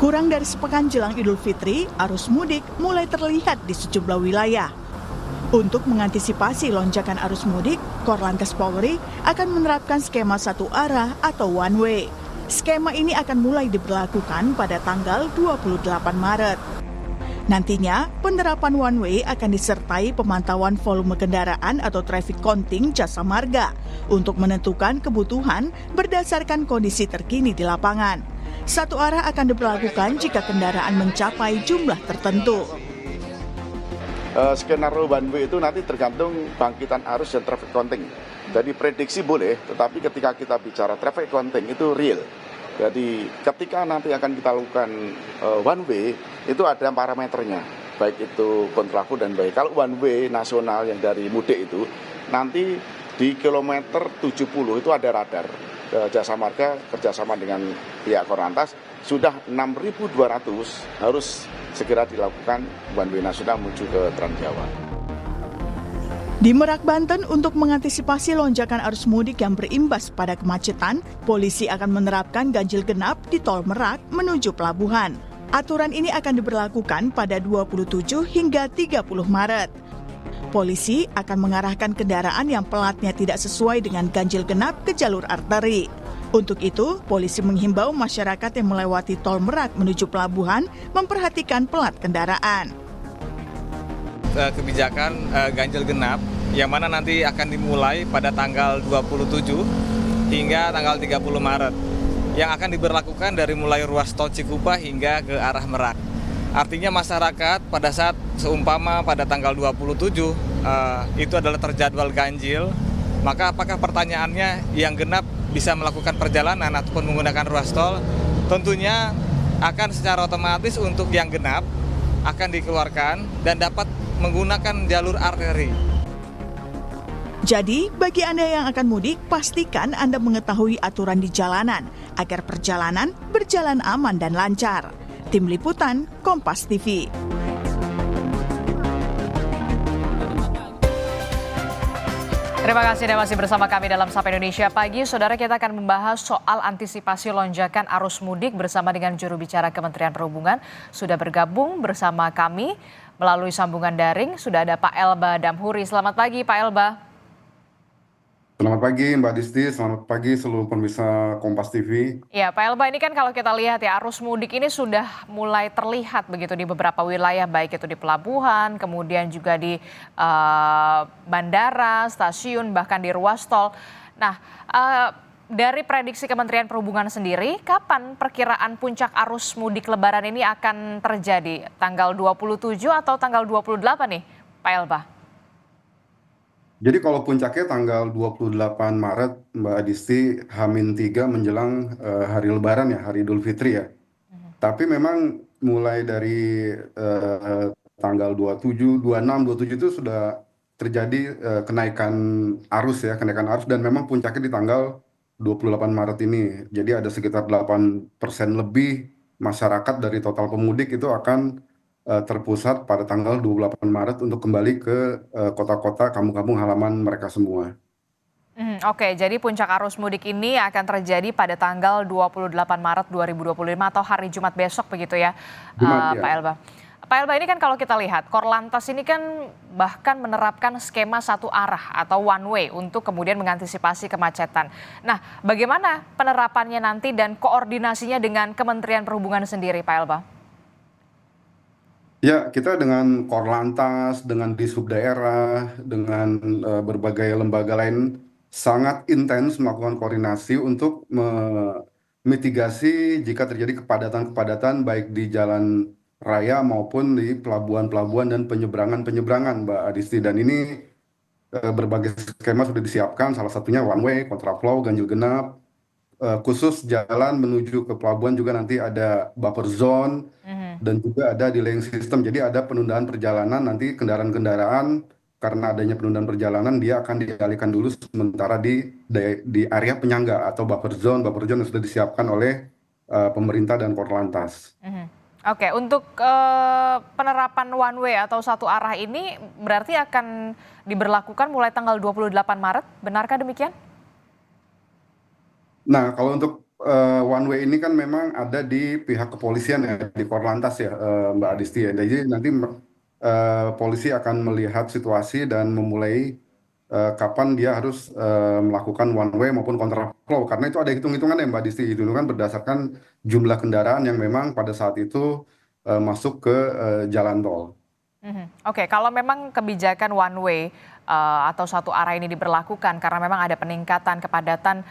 Kurang dari sepekan jelang Idul Fitri, arus mudik mulai terlihat di sejumlah wilayah. Untuk mengantisipasi lonjakan arus mudik, Korlantas Polri akan menerapkan skema satu arah atau one way. Skema ini akan mulai diberlakukan pada tanggal 28 Maret. Nantinya, penerapan one way akan disertai pemantauan volume kendaraan atau traffic counting jasa marga untuk menentukan kebutuhan berdasarkan kondisi terkini di lapangan. Satu arah akan diberlakukan jika kendaraan mencapai jumlah tertentu. Skenario one way itu nanti tergantung bangkitan arus dan traffic counting. Jadi prediksi boleh, tetapi ketika kita bicara traffic counting itu real. Jadi ketika nanti akan kita lakukan one way, itu ada parameternya, baik itu kontraflow dan baik. Kalau one way nasional yang dari mudik itu, nanti di kilometer 70 itu ada radar. Jasa Marga kerjasama dengan pihak Korlantas sudah 6.200 harus segera dilakukan one way nasional menuju ke Trans Jawa. Di Merak, Banten, untuk mengantisipasi lonjakan arus mudik yang berimbas pada kemacetan, polisi akan menerapkan ganjil genap di Tol Merak menuju pelabuhan. Aturan ini akan diberlakukan pada 27 hingga 30 Maret. Polisi akan mengarahkan kendaraan yang pelatnya tidak sesuai dengan ganjil genap ke jalur arteri. Untuk itu, polisi menghimbau masyarakat yang melewati Tol Merak menuju pelabuhan memperhatikan pelat kendaraan. Kebijakan ganjil genap yang mana nanti akan dimulai pada tanggal 27 hingga tanggal 30 Maret yang akan diberlakukan dari mulai ruas tol Cikupa hingga ke arah Merak. Artinya masyarakat pada saat seumpama pada tanggal 27 itu adalah terjadwal ganjil, maka apakah pertanyaannya yang genap bisa melakukan perjalanan ataupun menggunakan ruas tol? Tentunya akan secara otomatis untuk yang genap akan dikeluarkan dan dapat menggunakan jalur arteri. Jadi, bagi Anda yang akan mudik, pastikan Anda mengetahui aturan di jalanan agar perjalanan berjalan aman dan lancar. Tim Liputan, Kompas TV. Terima kasih Anda masih bersama kami dalam Sapa Indonesia Pagi. Saudara, kita akan membahas soal antisipasi lonjakan arus mudik bersama dengan juru bicara Kementerian Perhubungan. Sudah bergabung bersama kami melalui sambungan daring. Sudah ada Pak Elba Damhuri. Selamat pagi Pak Elba. Selamat pagi Mbak Disti, selamat pagi seluruh pemirsa Kompas TV. Ya Pak Elba, ini kan kalau kita lihat ya arus mudik ini sudah mulai terlihat begitu di beberapa wilayah, baik itu di pelabuhan, kemudian juga di bandara, stasiun, bahkan di ruas tol. Nah, dari prediksi Kementerian Perhubungan sendiri, kapan perkiraan puncak arus mudik Lebaran ini akan terjadi? Tanggal 27 atau tanggal 28 nih Pak Elba? Jadi kalau puncaknya tanggal 28 Maret, Mbak Disti, H-3 menjelang hari Lebaran ya, hari Idul Fitri ya. Tapi memang mulai dari tanggal 27, 26, 27 itu sudah terjadi kenaikan arus ya, kenaikan arus dan memang puncaknya di tanggal 28 Maret ini. Jadi ada sekitar 8% lebih masyarakat dari total pemudik itu akan terpusat pada tanggal 28 Maret untuk kembali ke kota-kota kampung-kampung halaman mereka semua. Oke, jadi puncak arus mudik ini akan terjadi pada tanggal 28 Maret 2025 atau hari Jumat besok begitu ya, Jumat, ya. Pak Elba. Pak Elba, ini kan kalau kita lihat, Korlantas ini kan bahkan menerapkan skema satu arah atau one way untuk kemudian mengantisipasi kemacetan. Nah, bagaimana penerapannya nanti dan koordinasinya dengan Kementerian Perhubungan sendiri, Pak Elba? Ya, kita dengan Korlantas, dengan Dishub daerah, dengan berbagai lembaga lain sangat intens melakukan koordinasi untuk memitigasi jika terjadi kepadatan-kepadatan baik di jalan raya maupun di pelabuhan-pelabuhan dan penyeberangan-penyeberangan, Mbak Adisti. Dan ini berbagai skema sudah disiapkan, salah satunya one way, kontraflow, ganjil genap. Khusus jalan menuju ke pelabuhan juga nanti ada buffer zone dan juga ada delaying system. Jadi ada penundaan perjalanan, nanti kendaraan-kendaraan karena adanya penundaan perjalanan dia akan dialihkan dulu sementara di area penyangga atau buffer zone yang sudah disiapkan oleh pemerintah dan Korlantas. Oke, untuk penerapan one way atau satu arah ini berarti akan diberlakukan mulai tanggal 28 Maret, benarkah demikian? Nah, kalau untuk one way ini kan memang ada di pihak kepolisian ya, di Korlantas ya, Mbak Adisti ya. Jadi nanti polisi akan melihat situasi dan memulai kapan dia harus melakukan one way maupun kontraflow. Karena itu ada hitung-hitungan ya Mbak Adisti. Hitungan berdasarkan jumlah kendaraan yang memang pada saat itu masuk ke jalan tol. Oke, kalau memang kebijakan one way atau satu arah ini diberlakukan karena memang ada peningkatan kepadatan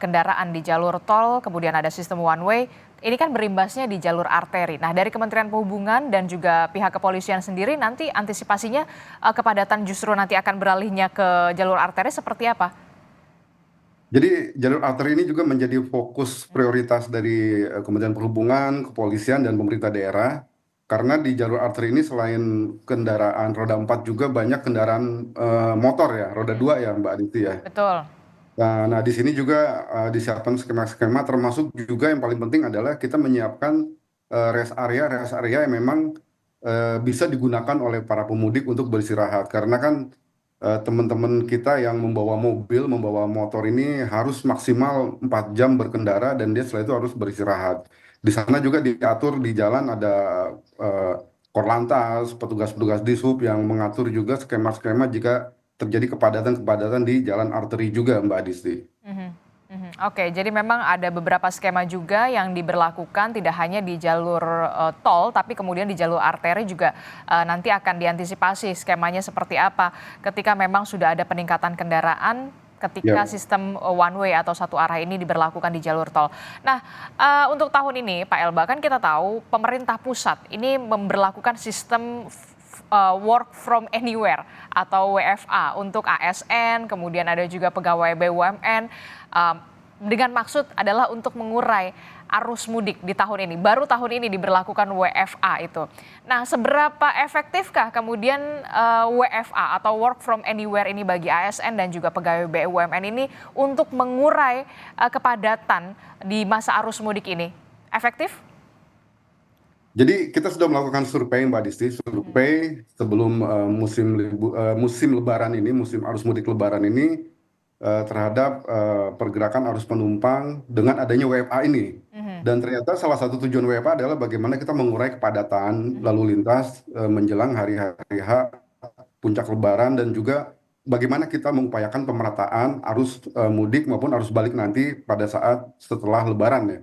kendaraan di jalur tol, kemudian ada sistem one way, ini kan berimbasnya di jalur arteri. Nah, dari Kementerian Perhubungan dan juga pihak kepolisian sendiri nanti antisipasinya kepadatan justru nanti akan beralihnya ke jalur arteri seperti apa? Jadi jalur arteri ini juga menjadi fokus prioritas dari Kementerian Perhubungan, kepolisian, dan pemerintah daerah. Karena di jalur arteri ini selain kendaraan roda 4 juga banyak kendaraan motor ya, roda 2 ya Mbak Aditi ya. Betul. Nah, di sini juga disiapkan skema-skema, termasuk juga yang paling penting adalah kita menyiapkan rest area yang memang bisa digunakan oleh para pemudik untuk beristirahat. Karena kan teman-teman kita yang membawa mobil, membawa motor ini harus maksimal 4 jam berkendara dan dia setelah itu harus beristirahat. Di sana juga diatur di jalan ada Korlantas, petugas-petugas Dishub yang mengatur juga skema-skema jika terjadi kepadatan-kepadatan di jalan arteri juga Mbak Adisti. Oke, jadi memang ada beberapa skema juga yang diberlakukan tidak hanya di jalur tol, tapi kemudian di jalur arteri juga nanti akan diantisipasi skemanya seperti apa ketika memang sudah ada peningkatan kendaraan ketika sistem one way atau satu arah ini diberlakukan di jalur tol. Nah, untuk tahun ini Pak Elba, kan kita tahu pemerintah pusat ini memberlakukan sistem work from anywhere atau WFA untuk ASN, kemudian ada juga pegawai BUMN, dengan maksud adalah untuk mengurai arus mudik di tahun ini. Baru tahun ini diberlakukan WFA itu. Nah, seberapa efektifkah kemudian WFA atau work from anywhere ini bagi ASN dan juga pegawai BUMN ini untuk mengurai kepadatan di masa arus mudik ini? Efektif? Jadi kita sudah melakukan survei Mbak Disti, survei sebelum musim Lebaran ini, musim arus mudik Lebaran ini terhadap pergerakan arus penumpang dengan adanya WFA ini. Dan ternyata salah satu tujuan WFA adalah bagaimana kita mengurai kepadatan lalu lintas menjelang hari-hari H, puncak Lebaran, dan juga bagaimana kita mengupayakan pemerataan arus mudik maupun arus balik nanti pada saat setelah Lebaran ya.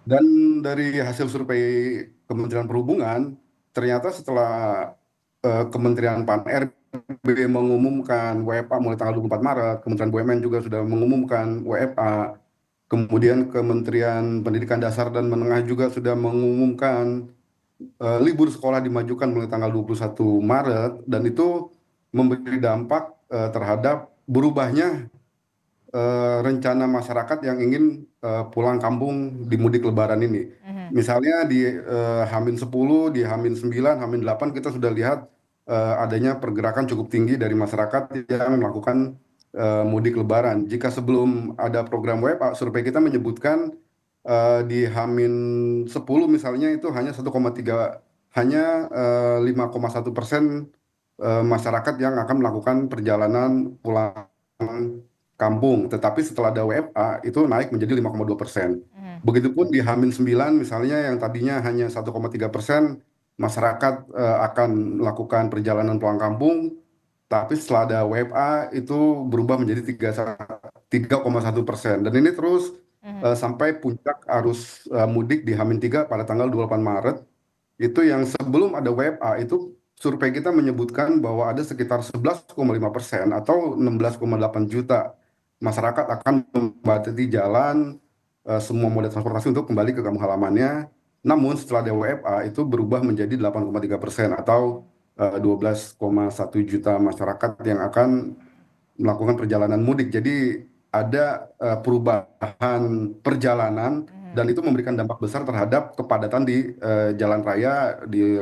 Dan dari hasil survei Kementerian Perhubungan, ternyata setelah Kementerian PAN-RB mengumumkan WFA mulai tanggal 24 Maret, Kementerian BUMN juga sudah mengumumkan WFA, kemudian Kementerian Pendidikan Dasar dan Menengah juga sudah mengumumkan libur sekolah dimajukan mulai tanggal 21 Maret, dan itu memberi dampak terhadap berubahnya rencana masyarakat yang ingin pulang kampung di mudik Lebaran ini. Misalnya di H-10, di H-9, H-8 kita sudah lihat adanya pergerakan cukup tinggi dari masyarakat yang melakukan mudik Lebaran. Jika sebelum ada program WFA, survei kita menyebutkan di H-10 misalnya itu hanya 5,1% masyarakat yang akan melakukan perjalanan pulang kampung, tetapi setelah ada WFA itu naik menjadi 5,2%. Begitupun di H-9 misalnya yang tadinya hanya 1,3% masyarakat akan melakukan perjalanan pulang kampung, tapi setelah ada WFA itu berubah menjadi 3,1%. Dan ini terus sampai puncak arus mudik di H-3 pada tanggal 28 Maret, itu yang sebelum ada WFA itu survei kita menyebutkan bahwa ada sekitar 11,5% atau 16,8 juta masyarakat akan membatasi jalan semua moda transportasi untuk kembali ke kampung halamannya. Namun setelah ada WFA itu berubah menjadi 8,3% atau 12,1 juta masyarakat yang akan melakukan perjalanan mudik. Jadi ada perubahan perjalanan dan itu memberikan dampak besar terhadap kepadatan di jalan raya, di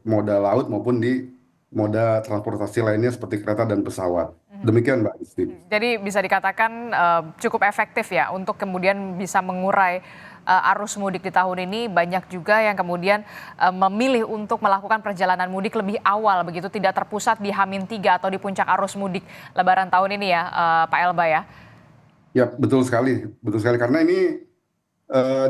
moda laut maupun di moda transportasi lainnya seperti kereta dan pesawat. Demikian Mbak Isti. Jadi bisa dikatakan cukup efektif ya untuk kemudian bisa mengurai arus mudik di tahun ini. Banyak juga yang kemudian memilih untuk melakukan perjalanan mudik lebih awal begitu, tidak terpusat di H-3 atau di puncak arus mudik Lebaran tahun ini ya Pak Elba ya. Ya betul sekali karena ini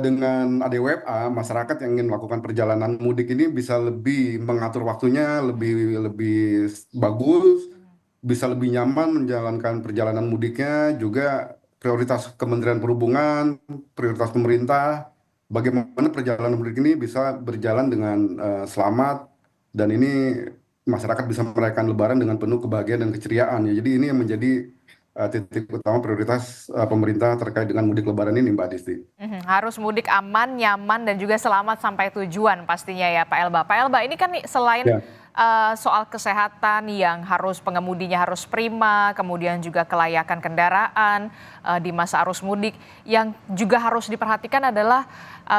dengan ada WFA, masyarakat yang ingin melakukan perjalanan mudik ini bisa lebih mengatur waktunya, lebih lebih bagus, bisa lebih nyaman menjalankan perjalanan mudiknya, juga prioritas Kementerian Perhubungan, prioritas pemerintah, bagaimana perjalanan mudik ini bisa berjalan dengan selamat, dan ini masyarakat bisa merayakan Lebaran dengan penuh kebahagiaan dan keceriaan. Ya, jadi ini yang menjadi titik utama prioritas pemerintah terkait dengan mudik Lebaran ini, Mbak Disti. Harus mudik aman, nyaman, dan juga selamat sampai tujuan pastinya ya Pak Elba. Pak Elba, ini kan selain Ya. soal kesehatan yang harus pengemudinya harus prima, kemudian juga kelayakan kendaraan di masa arus mudik, yang juga harus diperhatikan adalah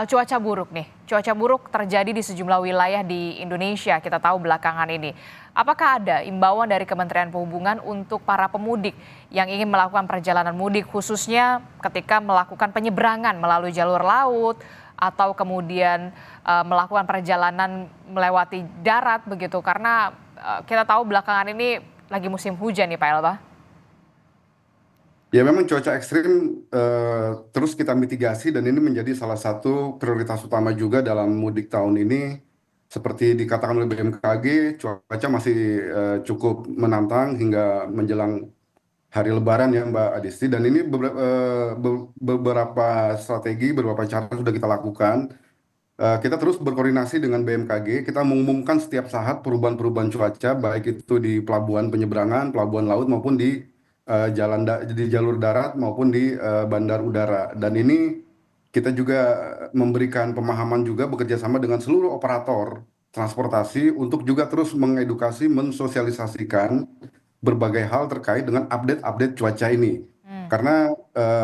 cuaca buruk nih. Cuaca buruk terjadi di sejumlah wilayah di Indonesia, kita tahu belakangan ini. Apakah ada imbauan dari Kementerian Perhubungan untuk para pemudik yang ingin melakukan perjalanan mudik, khususnya ketika melakukan penyeberangan melalui jalur laut atau kemudian melakukan perjalanan melewati darat begitu? Karena kita tahu belakangan ini lagi musim hujan nih Pak Elba. Ya, memang cuaca ekstrim terus kita mitigasi, dan ini menjadi salah satu prioritas utama juga dalam mudik tahun ini. Seperti dikatakan oleh BMKG, cuaca masih cukup menantang hingga menjelang hari Lebaran ya, Mbak Adisti. Dan ini beberapa strategi, beberapa cara sudah kita lakukan. Kita terus berkoordinasi dengan BMKG. Kita mengumumkan setiap saat perubahan-perubahan cuaca, baik itu di pelabuhan penyeberangan, pelabuhan laut, maupun di di jalur darat maupun di bandar udara. Dan ini kita juga memberikan pemahaman, juga bekerja sama dengan seluruh operator transportasi untuk juga terus mengedukasi, mensosialisasikan berbagai hal terkait dengan update-update cuaca ini. Karena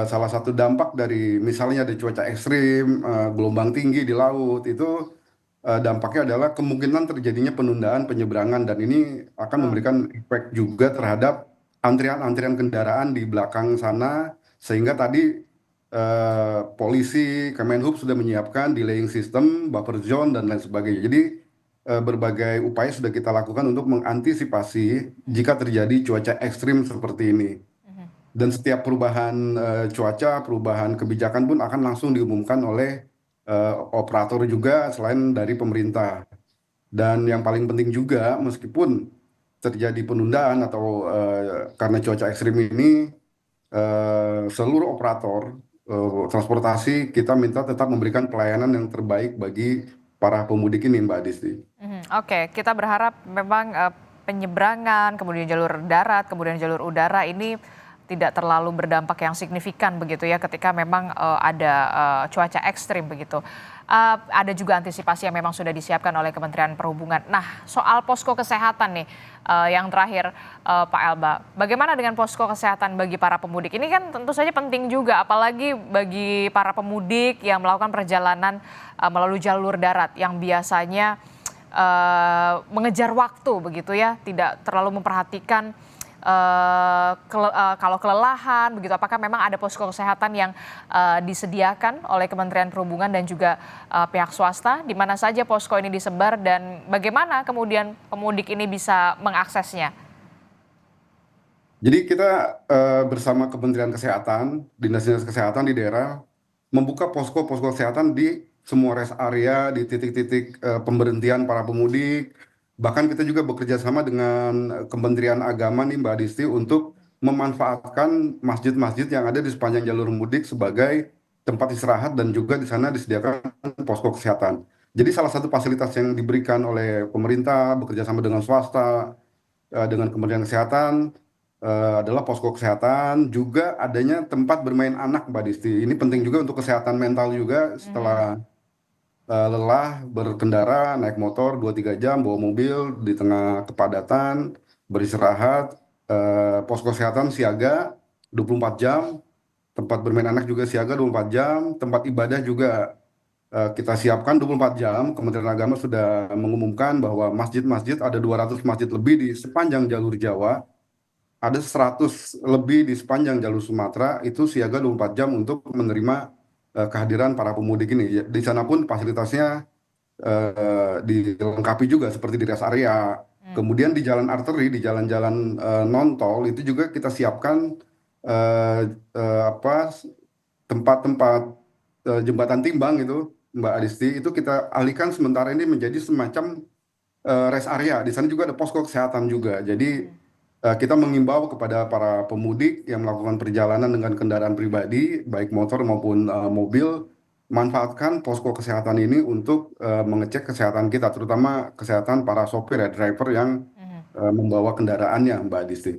salah satu dampak dari misalnya ada cuaca ekstrim, gelombang tinggi di laut, itu dampaknya adalah kemungkinan terjadinya penundaan penyeberangan, dan ini akan memberikan efek juga terhadap antrian-antrian kendaraan di belakang sana, sehingga tadi polisi, Kemenhub sudah menyiapkan delaying system, buffer zone, dan lain sebagainya. Jadi berbagai upaya sudah kita lakukan untuk mengantisipasi jika terjadi cuaca ekstrim seperti ini. Dan setiap perubahan cuaca, perubahan kebijakan pun akan langsung diumumkan oleh operator juga selain dari pemerintah. Dan yang paling penting juga, meskipun terjadi penundaan atau karena cuaca ekstrim ini, seluruh operator transportasi kita minta tetap memberikan pelayanan yang terbaik bagi para pemudik ini, Mbak Disti. Oke, kita berharap memang penyeberangan, kemudian jalur darat, kemudian jalur udara ini tidak terlalu berdampak yang signifikan begitu ya ketika memang ada cuaca ekstrim begitu. Ada juga antisipasi yang memang sudah disiapkan oleh Kementerian Perhubungan. Nah, soal posko kesehatan nih yang terakhir Pak Elba. Bagaimana dengan posko kesehatan bagi para pemudik? Ini kan tentu saja penting juga, apalagi bagi para pemudik yang melakukan perjalanan melalui jalur darat yang biasanya mengejar waktu begitu ya, tidak terlalu memperhatikan kalau kelelahan begitu. Apakah memang ada posko kesehatan yang disediakan oleh Kementerian Perhubungan dan juga pihak swasta, di mana saja posko ini disebar dan bagaimana kemudian pemudik ini bisa mengaksesnya? Jadi kita bersama Kementerian Kesehatan, Dinas-Dinas Kesehatan di daerah membuka posko-posko kesehatan di semua rest area, di titik-titik pemberhentian para pemudik. Bahkan kita juga bekerja sama dengan Kementerian Agama nih, Mbak Disti, untuk memanfaatkan masjid-masjid yang ada di sepanjang jalur mudik sebagai tempat istirahat, dan juga di sana disediakan posko kesehatan. Jadi salah satu fasilitas yang diberikan oleh pemerintah bekerja sama dengan swasta, dengan Kementerian Kesehatan, adalah posko kesehatan, juga adanya tempat bermain anak, Mbak Disti. Ini penting juga untuk kesehatan mental juga setelah lelah berkendara, naik motor 2-3 jam, bawa mobil di tengah kepadatan, beristirahat. Posko kesehatan siaga 24 jam, tempat bermain anak juga siaga 24 jam, tempat ibadah juga kita siapkan 24 jam. Kementerian Agama sudah mengumumkan bahwa masjid-masjid, ada 200 masjid lebih di sepanjang jalur Jawa, ada 100 lebih di sepanjang jalur Sumatera, itu siaga 24 jam untuk menerima kehadiran para pemudik ini. Di sana pun fasilitasnya dilengkapi juga seperti di rest area. Kemudian di jalan arteri, di jalan-jalan non tol itu juga kita siapkan tempat-tempat jembatan timbang itu, Mbak Adisti, itu kita alihkan sementara ini menjadi semacam rest area. Di sana juga ada posko kesehatan juga. Jadi kita mengimbau kepada para pemudik yang melakukan perjalanan dengan kendaraan pribadi, baik motor maupun mobil, manfaatkan posko kesehatan ini untuk mengecek kesehatan kita, terutama kesehatan para sopir ya, driver yang membawa kendaraannya, Mbak Adisti.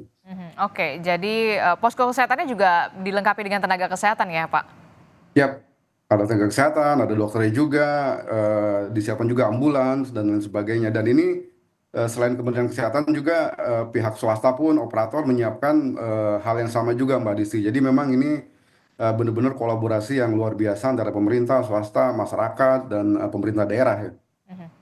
Oke, jadi posko kesehatannya juga dilengkapi dengan tenaga kesehatan ya, Pak? Yap, ada tenaga kesehatan, ada dokternya juga, disiapkan juga ambulans dan lain sebagainya. Dan ini selain Kementerian Kesehatan juga pihak swasta pun operator menyiapkan hal yang sama juga, Mbak Disi. Jadi memang ini benar-benar kolaborasi yang luar biasa antara pemerintah, swasta, masyarakat, dan pemerintah daerah ya.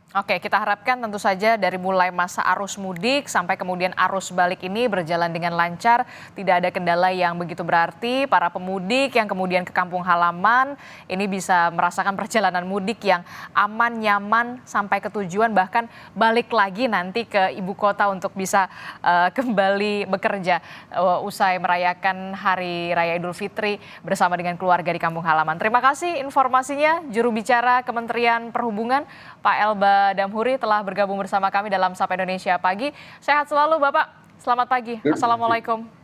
Oke, kita harapkan tentu saja dari mulai masa arus mudik sampai kemudian arus balik ini berjalan dengan lancar, tidak ada kendala yang begitu berarti. Para pemudik yang kemudian ke kampung halaman ini bisa merasakan perjalanan mudik yang aman, nyaman sampai ke tujuan, bahkan balik lagi nanti ke ibu kota untuk bisa kembali bekerja usai merayakan Hari Raya Idul Fitri bersama dengan keluarga di kampung halaman. Terima kasih informasinya, juru bicara Kementerian Perhubungan, Pak Elba Damhuri telah bergabung bersama kami dalam Sapa Indonesia Pagi. Sehat selalu Bapak, selamat pagi. Assalamualaikum.